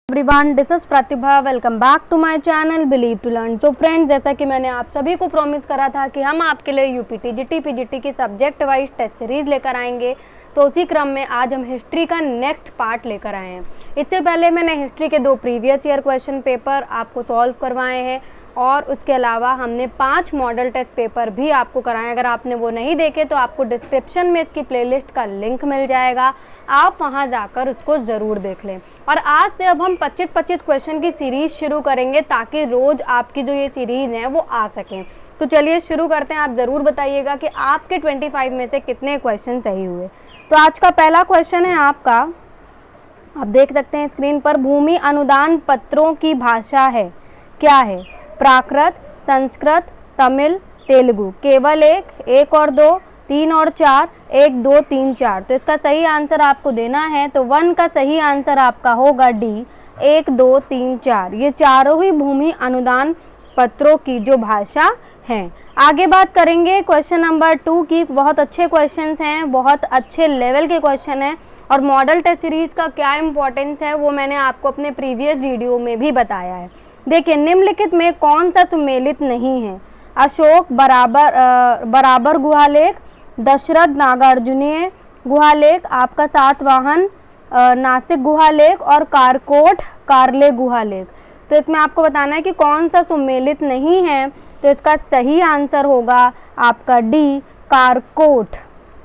Everyone, this is Pratibha. Welcome back to my channel believe to learn. तो friends, जैसा कि मैंने आप सभी को प्रॉमिस करा था कि हम आपके लिए यूपीटी, जीटी, पीजीटी की सब्जेक्ट वाइज टेस्ट सीरीज लेकर आएंगे, तो उसी क्रम में आज हम हिस्ट्री का नेक्स्ट पार्ट लेकर आए हैं। इससे पहले मैंने हिस्ट्री के 2 प्रीवियस ईयर क्वेश्चन पेपर आपको सॉल्व करवाए हैं और उसके अलावा हमने 5 मॉडल टेस्ट पेपर भी आपको कराए। अगर आपने वो नहीं देखे तो आपको डिस्क्रिप्शन में इसकी प्लेलिस्ट का लिंक मिल जाएगा, आप वहां जाकर उसको ज़रूर देख लें। और आज से अब हम 25-25 क्वेश्चन की सीरीज़ शुरू करेंगे ताकि रोज़ आपकी जो ये सीरीज़ है वो आ सकें। तो चलिए शुरू करते हैं। आप ज़रूर बताइएगा कि आपके 25 में से कितने क्वेश्चन सही हुए। तो आज का पहला क्वेश्चन है आपका, आप देख सकते हैं स्क्रीन पर, भूमि अनुदान पत्रों की भाषा है क्या है? प्राकृत, संस्कृत, तमिल, तेलुगु। केवल एक और 2, 3 और 4, 1, 2, 3, 4। तो इसका सही आंसर आपको देना है। तो 1 का सही आंसर आपका होगा डी, 1, 2, 3, 4। ये चारों ही भूमि अनुदान पत्रों की जो भाषा हैं। आगे बात करेंगे क्वेश्चन नंबर 2 की। बहुत अच्छे क्वेश्चंस हैं, बहुत अच्छे लेवल के क्वेश्चन हैं और मॉडल टेस्ट सीरीज का क्या इंपॉर्टेंस है वो मैंने आपको अपने प्रीवियस वीडियो में भी बताया है। देखिए, निम्नलिखित में कौन सा सुमेलित नहीं है? अशोक बराबर गुहालेख, दशरथ नागार्जुनीय गुहालेख, आपका सातवाहन नासिक गुहालेख और कारकोट कार्ले गुहालेख। तो इसमें आपको बताना है कि कौन सा सुमेलित नहीं है। तो इसका सही आंसर होगा आपका डी, कारकोट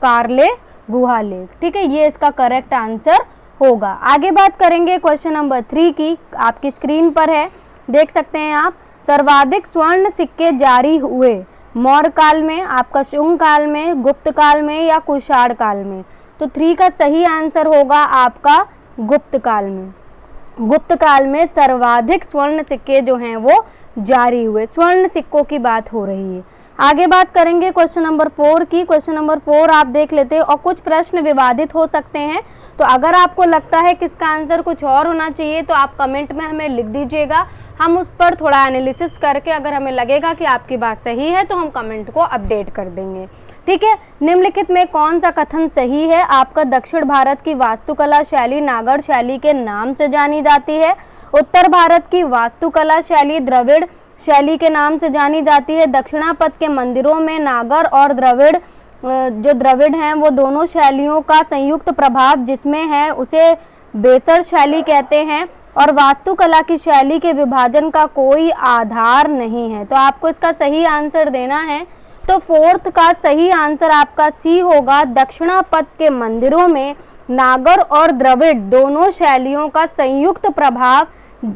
कार्ले गुहालेख। ठीक है, ये इसका करेक्ट आंसर होगा। आगे बात करेंगे क्वेश्चन नंबर 3 की। आपकी स्क्रीन पर है, देख सकते हैं आप। सर्वाधिक स्वर्ण सिक्के जारी हुए मौर्य काल में, आपका शुंग काल में, गुप्त काल में या कुषाण काल में? तो 3 का सही आंसर होगा आपका गुप्त काल में। गुप्त काल में सर्वाधिक स्वर्ण सिक्के जो हैं वो जारी हुए। स्वर्ण सिक्कों की बात हो रही है। आगे बात करेंगे क्वेश्चन नंबर 4 की। क्वेश्चन नंबर 4 आप देख लेते हैं और कुछ प्रश्न विवादित हो सकते हैं। तो अगर आपको लगता है कि इसका आंसर कुछ और होना चाहिए तो आप कमेंट में हमें लिख दीजिएगा। हम उस पर थोड़ा एनालिसिस करके अगर हमें लगेगा कि आपकी बात सही है तो हम कमेंट को अपडेट कर देंगे। ठीक है, निम्नलिखित में कौन सा कथन सही है? आपका दक्षिण भारत की वास्तुकला शैली नागर शैली के नाम से जानी जाती है। उत्तर भारत की वास्तुकला शैली द्रविड़ शैली के नाम से जानी जाती है। दक्षिणापथ के मंदिरों में नागर और द्रविड़ हैं वो दोनों शैलियों का संयुक्त प्रभाव जिसमें है उसे बेसर शैली कहते हैं। और वास्तुकला की शैली के विभाजन का कोई आधार नहीं है। तो आपको इसका सही आंसर देना है। तो 4th का सही आंसर आपका सी होगा। दक्षिणापथ के मंदिरों में नागर और द्रविड़ दोनों शैलियों का संयुक्त प्रभाव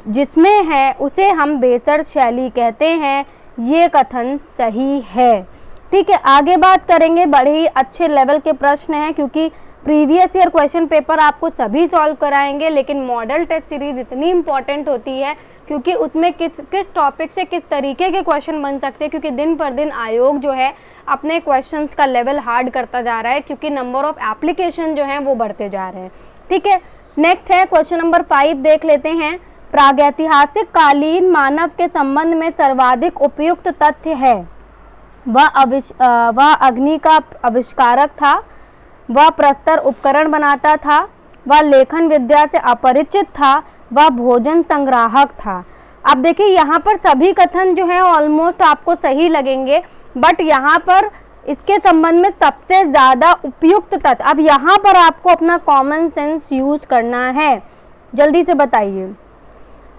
जिसमें है उसे हम बेसर शैली कहते हैं। ये कथन सही है। ठीक है, आगे बात करेंगे। बड़े ही अच्छे लेवल के प्रश्न हैं क्योंकि प्रीवियस ईयर क्वेश्चन पेपर आपको सभी सॉल्व कराएंगे, लेकिन मॉडल टेस्ट सीरीज इतनी इंपॉर्टेंट होती है क्योंकि उसमें किस टॉपिक से किस तरीके के क्वेश्चन बन सकते हैं, क्योंकि दिन पर दिन आयोग जो है अपने क्वेश्चंस का लेवल हार्ड करता जा रहा है क्योंकि नंबर ऑफ एप्लीकेशन जो हैं वो बढ़ते जा रहे हैं। ठीक है, नेक्स्ट है क्वेश्चन नंबर 5, देख लेते हैं। प्रागैतिहासिक कालीन मानव के संबंध में सर्वाधिक उपयुक्त तथ्य है? वह अग्नि का आविष्कारक था, वह प्रस्तर उपकरण बनाता था, वह लेखन विद्या से अपरिचित था, वह भोजन संग्राहक था। अब देखिए, यहाँ पर सभी कथन जो है ऑलमोस्ट आपको सही लगेंगे, बट यहाँ पर इसके संबंध में सबसे ज़्यादा उपयुक्त तथ्य, अब यहाँ पर आपको अपना कॉमन सेंस यूज़ करना है। जल्दी से बताइए।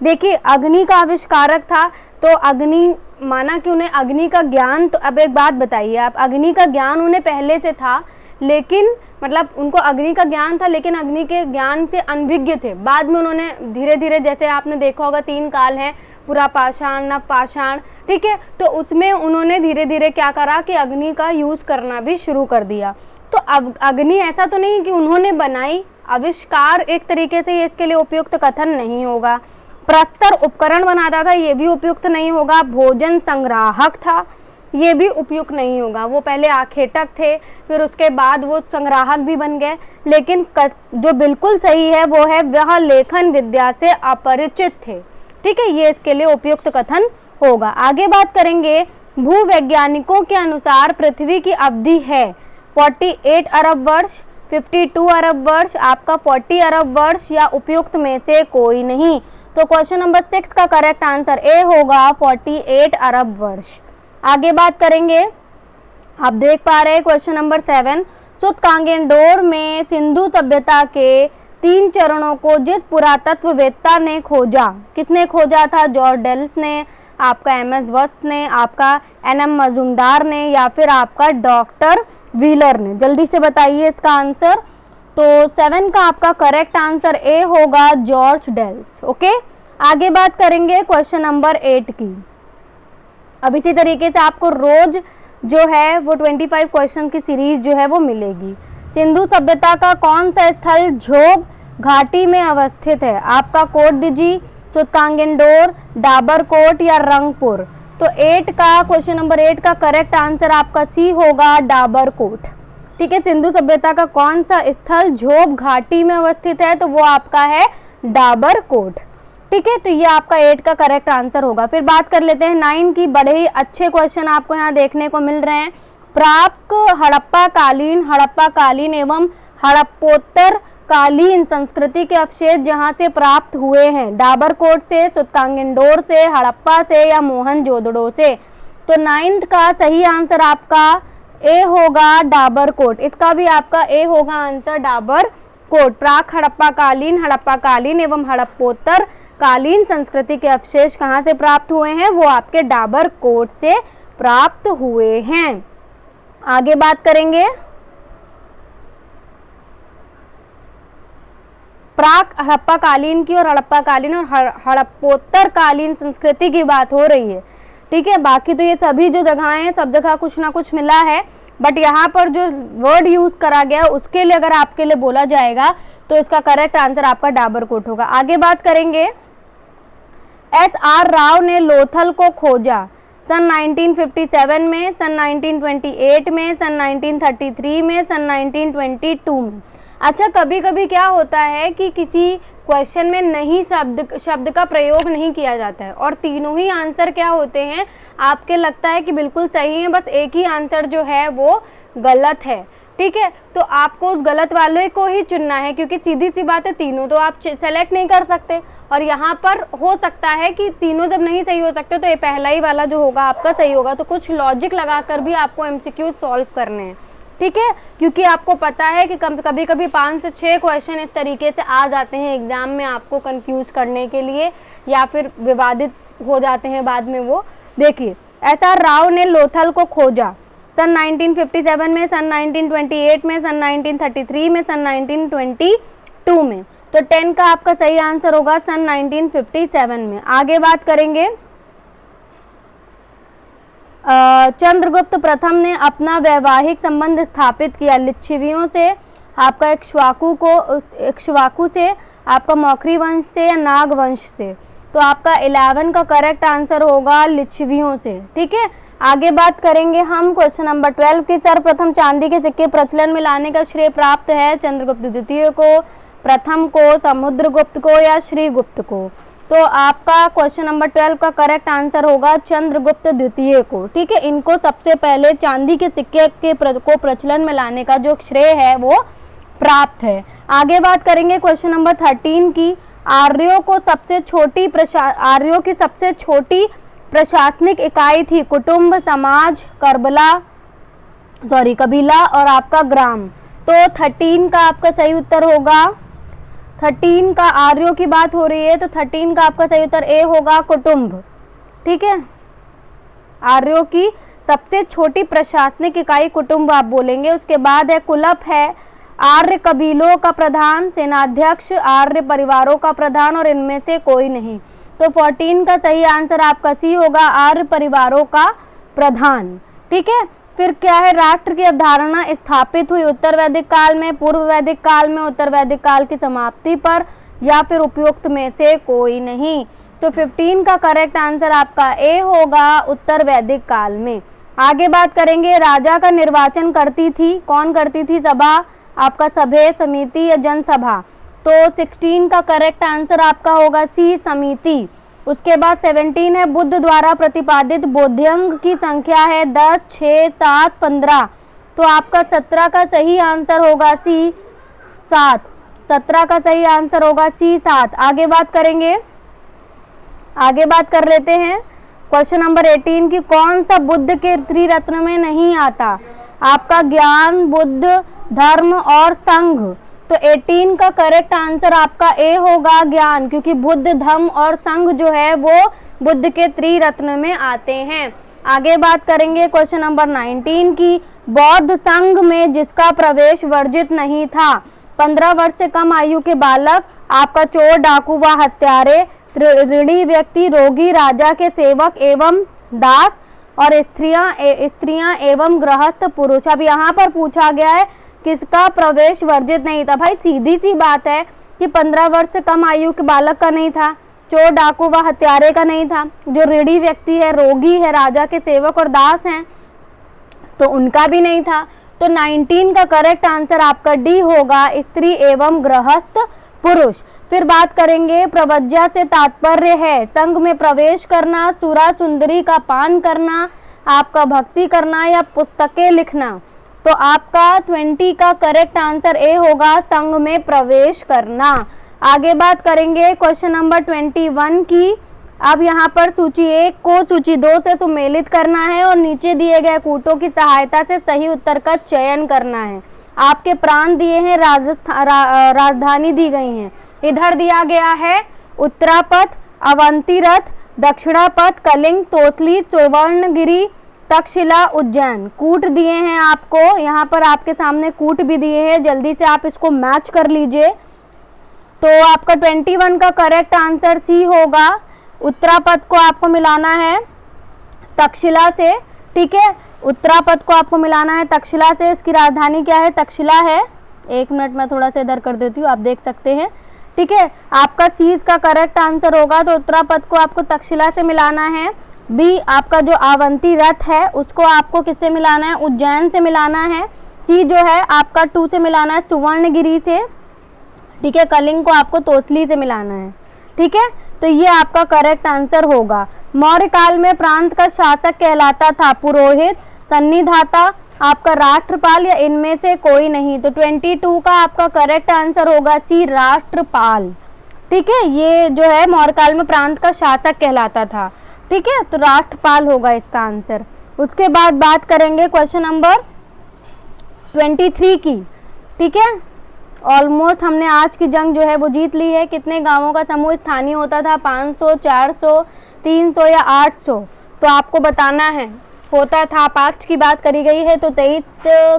देखिए, अग्नि का आविष्कारक था तो अग्नि माना कि उन्हें अग्नि का ज्ञान, तो अब एक बात बताइए आप, अग्नि का ज्ञान उन्हें पहले से था, लेकिन मतलब उनको अग्नि का ज्ञान था लेकिन अग्नि के ज्ञान से अनभिज्ञ थे। बाद में उन्होंने धीरे धीरे, जैसे आपने देखा होगा 3 काल है, पुरापाषाण, नवपाषाण, ठीक है, तो उसमें उन्होंने धीरे धीरे क्या करा कि अग्नि का यूज़ करना भी शुरू कर दिया। तो अब अग्नि ऐसा तो नहीं कि उन्होंने बनाई, आविष्कार एक तरीके से ये इसके लिए उपयुक्त कथन नहीं होगा। प्रस्तर उपकरण बनाता था, ये भी उपयुक्त नहीं होगा। भोजन संग्राहक था, ये भी उपयुक्त नहीं होगा। वो पहले आखेटक थे, फिर उसके बाद वो संग्राहक भी बन गए। लेकिन जो बिल्कुल सही है वो है वह लेखन विद्या से अपरिचित थे। ठीक है, ये इसके लिए उपयुक्त कथन होगा। आगे बात करेंगे। भूवैज्ञानिकों के अनुसार पृथ्वी की अवधि है 48 अरब वर्ष, 52 अरब वर्ष, आपका 40 अरब वर्ष या उपयुक्त में से कोई नहीं। तो क्वेश्चन नंबर 6 का करेक्ट आंसर ए होगा 48 अरब वर्ष। आगे बात करेंगे, आप देख पा रहे हैं क्वेश्चन नंबर 7, सुतकांगेंडोर में सिंधु सभ्यता के 3 चरणों को जिस पुरातत्ववेत्ता ने खोजा, किसने खोजा था? जॉर्ज डेल्स ने, आपका एमएस वस्त ने, आपका एनएम मजूमदार ने, या फिर आपका डॉक्टर व्हीलर ने? जल्दी से बताइए इसका आंसर। तो 7 का आपका करेक्ट आंसर ए होगा जॉर्ज डेल्स। ओके, आगे बात करेंगे क्वेश्चन नंबर 8 की। अब इसी तरीके से आपको रोज जो है वो 25 क्वेश्चन की सीरीज जो है वो मिलेगी। सिंधु सभ्यता का कौन सा स्थल झोब घाटी में अवस्थित है? आपका कोट दीजिए, सुतकांगेंडोर, डाबरकोट या रंगपुर? तो 8 का क्वेश्चन नंबर 8 का करेक्ट आंसर आपका सी होगा डाबरकोट। ठीक है, सिंधु सभ्यता का कौन सा स्थल झोब घाटी में अवस्थित है? तो वो आपका है डाबरकोट। ठीक है, तो ये आपका 8 का करेक्ट आंसर होगा। फिर बात कर लेते हैं 9 की। बड़े ही अच्छे क्वेश्चन आपको यहाँ देखने को मिल रहे हैं। प्राक हड़प्पा कालीन एवं हड़प्पोत्तर कालीन संस्कृति के अवशेष जहाँ से प्राप्त हुए हैं? डाबरकोट से, सुतकांगेंडोर से, हड़प्पा से या मोहनजोदड़ो से? तो 9th का सही आंसर आपका ए होगा डाबरकोट। इसका भी आपका ए होगा आंसर डाबरकोट। प्राक हड़प्पा कालीन एवं हड़प्पोत्तर कालीन संस्कृति के अवशेष कहाँ से प्राप्त हुए हैं? वो आपके डाबरकोट से प्राप्त हुए हैं। आगे बात करेंगे, प्राक हड़प्पा कालीन की और हड़प्पा कालीन और हड़प्पोत्तर कालीन संस्कृति की बात हो रही है। ठीक है, बाकी तो ये सभी जो जगह हैं सब जगह कुछ ना कुछ मिला है, बट यहाँ पर जो वर्ड यूज करा गया उसके लिए अगर आपके लिए बोला जाएगा तो इसका करेक्ट आंसर आपका डाबरकोट होगा। आगे बात करेंगे, SR राव ने लोथल को खोजा सन 1957 में, सन 1928 में, सन 1933 में, सन 1922 में। अच्छा, कभी कभी क्या होता है कि किसी क्वेश्चन में नहीं शब्द का प्रयोग नहीं किया जाता है और तीनों ही आंसर क्या होते हैं, आपके लगता है कि बिल्कुल सही है, बस एक ही आंसर जो है वो गलत है। ठीक है, तो आपको उस गलत वाले को ही चुनना है, क्योंकि सीधी सी बात है तीनों तो आप सेलेक्ट नहीं कर सकते, और यहाँ पर हो सकता है कि तीनों जब नहीं सही हो सकते तो ये पहला ही वाला जो होगा आपका सही होगा। तो कुछ लॉजिक लगाकर भी आपको MCQ सॉल्व करने हैं। ठीक है, क्योंकि आपको पता है कि कभी कभी 5 से 6 क्वेश्चन इस तरीके से आ जाते हैं एग्जाम में आपको कंफ्यूज करने के लिए, या फिर विवादित हो जाते हैं बाद में वो। देखिए, SR राव ने लोथल को खोजा सन 1957 में, सन 1928 में, सन 1933 में, सन 1922 में। तो 10 का आपका सही आंसर होगा सन 1957 में। आगे बात करेंगे, चंद्रगुप्त प्रथम ने अपना वैवाहिक संबंध स्थापित किया लिच्छवियों से, आपका इक्ष्वाकु से, आपका मौखरी वंश से या नाग वंश से? तो आपका 11 का करेक्ट आंसर होगा लिच्छवियों से। ठीक है, आगे बात करेंगे हम क्वेश्चन नंबर 12 की। सर्वप्रथम चांदी के सिक्के प्रचलन में लाने का श्रेय प्राप्त है चंद्रगुप्त द्वितीय को, प्रथम को, समुद्रगुप्त को या श्रीगुप्त को? तो आपका क्वेश्चन नंबर 12 का करेक्ट आंसर होगा चंद्रगुप्त द्वितीय को। ठीक है, इनको सबसे पहले चांदी के सिक्के को प्रचलन में लाने का जो श्रेय है वो प्राप्त है। आगे बात करेंगे क्वेश्चन नंबर 13 की। आर्यों की सबसे छोटी प्रशासनिक इकाई थी कुटुंब, समाज, कबीला और आपका ग्राम। तो 13 का आपका सही उत्तर होगा, 13 का आर्यों की बात हो रही है तो 13 का आपका सही उत्तर ए होगा कुटुंब। ठीक है, आर्यों की सबसे छोटी प्रशासनिक इकाई कुटुंब आप बोलेंगे। उसके बाद है कुलप है आर्य कबीलों का प्रधान, सेनाध्यक्ष, आर्य परिवारों का प्रधान और इनमें से कोई नहीं। तो 14 का सही आंसर आपका सी होगा आर्य परिवारों का प्रधान। ठीक है, फिर क्या है, राष्ट्र की अवधारणा स्थापित हुई उत्तर वैदिक काल में, पूर्व वैदिक काल में, उत्तर वैदिक काल की समाप्ति पर या फिर उपयुक्त में से कोई नहीं। तो 15 का करेक्ट आंसर आपका ए होगा उत्तर वैदिक काल में। आगे बात करेंगे, राजा का निर्वाचन करती थी, कौन करती थी? सभा, आपका सभा, समिति या जनसभा? तो 16 का करेक्ट आंसर आपका होगा सी, समिति। उसके बाद 17 है, बुद्ध द्वारा प्रतिपादित बोध्यंग की संख्या है 10, 6, 7, 15। तो आपका 17 का सही आंसर होगा सी, 7। 17 का सही आंसर होगा सी, 7। आगे बात करेंगे, आगे बात कर लेते हैं क्वेश्चन नंबर 18 की, कौन सा बुद्ध के त्रिरत्न में नहीं आता? आपका ज्ञान, बुद्ध, धर्म और संघ। तो 18 का करेक्ट आंसर आपका ए होगा, ज्ञान, क्योंकि बुद्ध, धर्म और संघ जो है वो बुद्ध के त्रिरत्न में आते हैं। आगे बात करेंगे क्वेश्चन नंबर 19 की, बौद्ध संघ में जिसका प्रवेश वर्जित नहीं था। 15 वर्ष से कम आयु के बालक, आपका चोर, डाकू व हत्यारे, ऋणी व्यक्ति, रोगी, राजा के सेवक एवं दास और स्त्रियां एवं गृहस्थ पुरुष। अब यहाँ पर पूछा गया है किसका प्रवेश वर्जित नहीं था। भाई सीधी सी बात है कि 15 वर्ष से कम आयु के बालक का नहीं था, चोर, डाकू व हत्यारे का नहीं था, जो ऋणी व्यक्ति है, रोगी है, राजा के सेवक और दास हैं तो उनका भी नहीं था। तो 19 का करेक्ट आंसर आपका डी होगा, स्त्री एवं गृहस्थ पुरुष। फिर बात करेंगे प्रवज्या से तात्पर्य है संघ में प्रवेश करना, सुरा सुंदरी का पान करना, आपका भक्ति करना या पुस्तकें लिखना। तो आपका 20 का करेक्ट आंसर ए होगा, संघ में प्रवेश करना। आगे बात करेंगे क्वेश्चन नंबर 21 की। अब यहाँ पर सूची 1 को सूची 2 से सुमेलित करना है और नीचे दिए गए कूटों की सहायता से सही उत्तर का चयन करना है। आपके प्रांत दिए हैं, राजधानी दी गई हैं। इधर दिया गया है उत्तरापथ, अवंतीरथ, दक्षिणापथ, कलिंग, तोतली, सुवर्णगिरी, तक्षशिला, उज्जैन। कूट दिए हैं आपको, यहाँ पर आपके सामने कूट भी दिए हैं, जल्दी से आप इसको मैच कर लीजिए। तो आपका 21 का करेक्ट आंसर सी होगा, उत्तरापथ को आपको मिलाना है तक्षशिला से। ठीक है, उत्तरापथ को आपको मिलाना है तक्षशिला से। इसकी राजधानी क्या है? तक्षशिला है। 1 मिनट में थोड़ा सा इधर कर देती हूँ, आप देख सकते हैं। ठीक है, आपका सी इसका करेक्ट आंसर होगा। तो उत्तरापथ को आपको तक्षशिला से मिलाना है। बी आपका जो अवंती रथ है उसको आपको किससे मिलाना है? उज्जैन से मिलाना है। सी जो है आपका 2 से मिलाना है, सुवर्णगिरी से। ठीक है, कलिंग को आपको तोसली से मिलाना है। ठीक है, तो ये आपका करेक्ट आंसर होगा। मौर्य काल में प्रांत का शासक कहलाता था पुरोहित, सन्निधाता, आपका राष्ट्रपाल या इनमें से कोई नहीं। तो 22 का आपका करेक्ट आंसर होगा सी, राष्ट्रपाल। ठीक है, ये जो है मौर्य काल में प्रांत का शासक कहलाता था। ठीक है, तो राष्ट्रपाल होगा इसका आंसर। उसके बाद बात करेंगे क्वेश्चन नंबर 23 की। ठीक है, ऑलमोस्ट हमने आज की जंग जो है वो जीत ली है। कितने गांवों का समूह स्थानीय होता था? 500, 400, 300 या 800। तो आपको बताना है होता था। 5 की बात करी गई है तो 23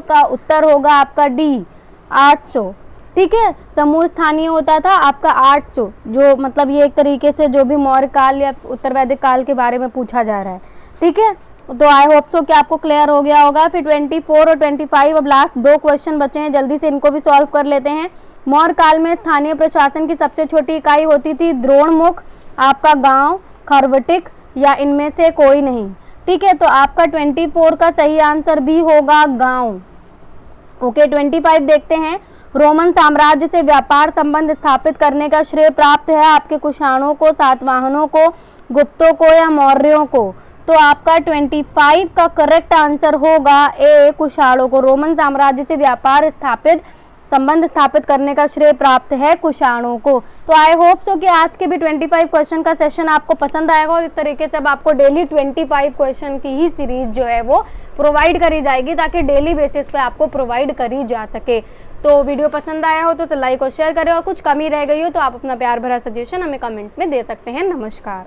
का उत्तर होगा आपका डी, 800। ठीक है, समूह स्थानीय होता था आपका 800, जो मतलब ये एक तरीके से जो भी मौर्य काल या उत्तर वैदिक काल के बारे में पूछा जा रहा है। ठीक है, तो आई होप सो कि आपको क्लियर हो गया होगा। फिर 24 और 25 अब लास्ट 2 क्वेश्चन बचे हैं, जल्दी से इनको भी सॉल्व कर लेते हैं। मौर्य काल में स्थानीय प्रशासन की सबसे छोटी इकाई होती थी द्रोणमुख, आपका गांव, खरवटिक या इनमें से कोई नहीं। ठीक है, तो आपका 24 का सही आंसर भी होगा गांव। ओके, 25 देखते हैं। रोमन साम्राज्य से व्यापार संबंध स्थापित करने का श्रेय प्राप्त है आपके कुषाणों को, सातवाहनों को, गुप्तों को या मौर्यों को। तो आपका 25 का करेक्ट आंसर होगा ए, कुषाणों को। रोमन साम्राज्य से व्यापार संबंध स्थापित करने का श्रेय प्राप्त है कुषाणों को। तो आई होप सो कि आज के भी 25 क्वेश्चन का सेशन आपको पसंद आएगा और इस तरीके से अब आपको डेली 25 क्वेश्चन की ही सीरीज जो है वो प्रोवाइड करी जाएगी, ताकि डेली बेसिस पे आपको प्रोवाइड करी जा सके। तो वीडियो पसंद आया हो तो लाइक और शेयर करें, और कुछ कमी रह गई हो तो आप अपना प्यार भरा सजेशन हमें कमेंट में दे सकते हैं। नमस्कार।